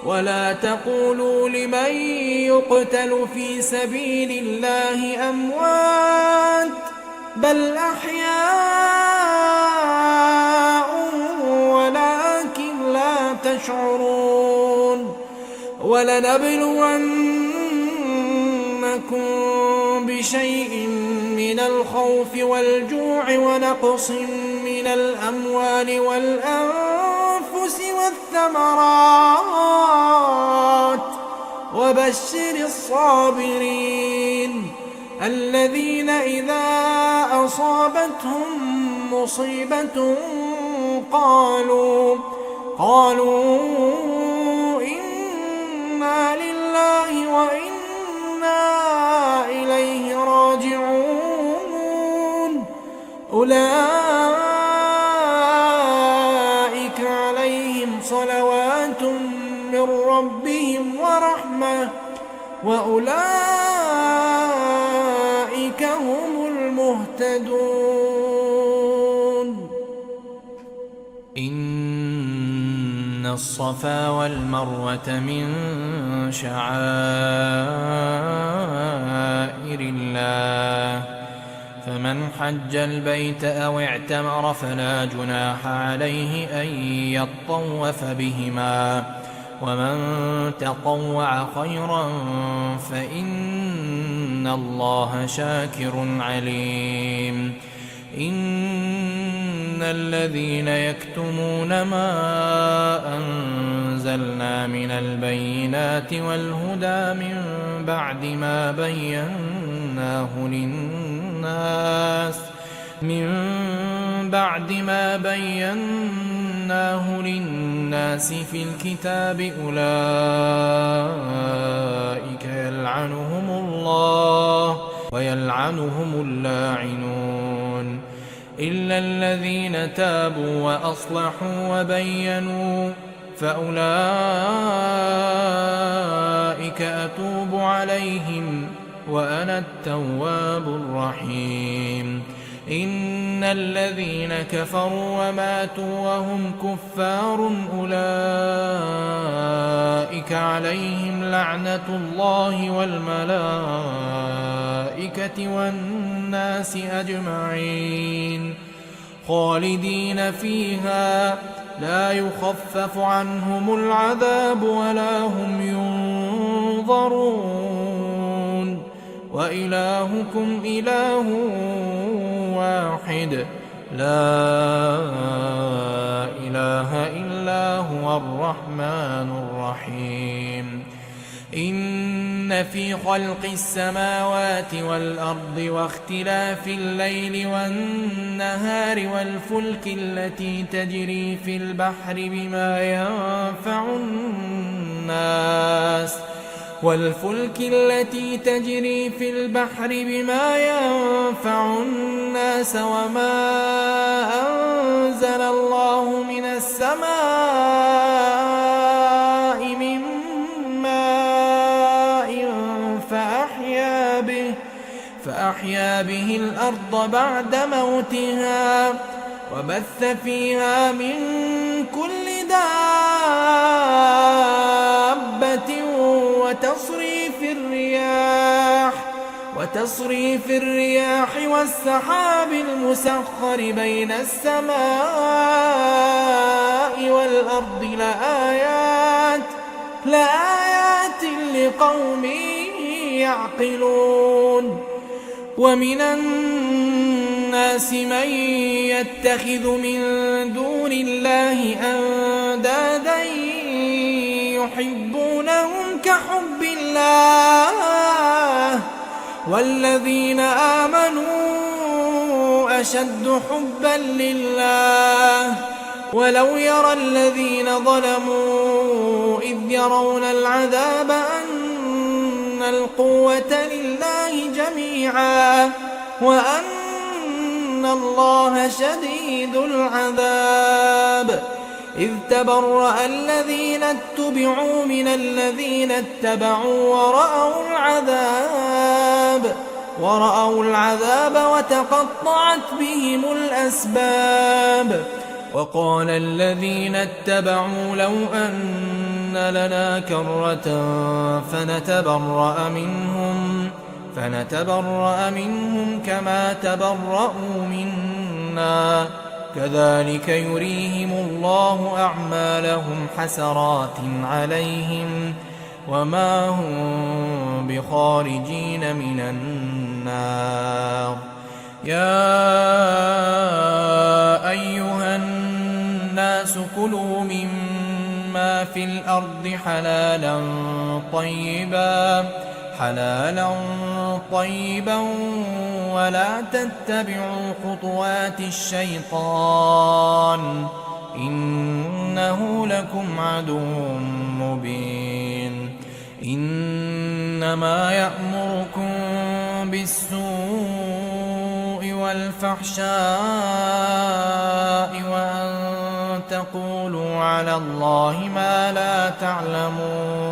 ولا تقولوا لمن يقتل في سبيل الله أموات بل أحياء ولكن لا تشعرون ولنبلونكم بشيء من الخوف والجوع ونقص من الأموال والأنفس والثمرات وبشر الصابرين الذين إذا أصابتهم مصيبة قالوا إنا لله وإنا إليه راجعون أولئك عليهم صلوات من ربهم ورحمة وأولئك هم المهتدون إن الصفا والمروة من شعائر الله فمن حج البيت أو اعتمر فلا جناح عليه أن يطوف بهما ومن تطوع خيرا فإن الله شاكر عليم إن الذين يكتمون ما أنزلنا من البينات والهدى من بعد ما بيناه للناس في الكتاب أولئك يلعنهم الله ويلعنهم اللاعنون إلا الذين تابوا وأصلحوا وبينوا فأولئك أتوب عليهم وأنا التواب الرحيم إن الذين كفروا وماتوا وهم كفار أولئك عليهم لعنة الله والملائكة والناس أجمعين خالدين فيها لا يخفف عنهم العذاب ولا هم ينظرون وإلهكم إله واحد لا إله إلا هو الرحمن الرحيم إن في خلق السماوات والأرض واختلاف الليل والنهار والفلك التي تجري في البحر بما ينفع الناس وما أنزل الله من السماء من ماء فأحيا به الأرض بعد موتها وبث فيها من كل دابة وتصريف الرياح والسحاب المسخر بين السماء والأرض لآيات لقوم يعقلون ومن الناس من يتخذ من دون الله أندادا يحبونهم كحب الله والذين آمنوا أشد حبا لله ولو يرى الذين ظلموا إذ يرون العذاب أن القوة لله جميعا وأن الله شديد العذاب إذ تبرأ الذين اتبعوا من الذين اتبعوا ورأوا العذاب وتقطعت بهم الأسباب وقال الذين اتبعوا لو أن لنا كرة فنتبرأ منهم كما تبرأوا منا كذلك يريهم الله أعمالهم حسرات عليهم وما هم بخارجين من النار. يا أيها الناس كلوا مما في الأرض حلالا طيبا ولا تتبعوا خطوات الشيطان إنه لكم عدو مبين. إنما يأمركم بالسوء والفحشاء وأن تقولوا على الله ما لا تعلمون.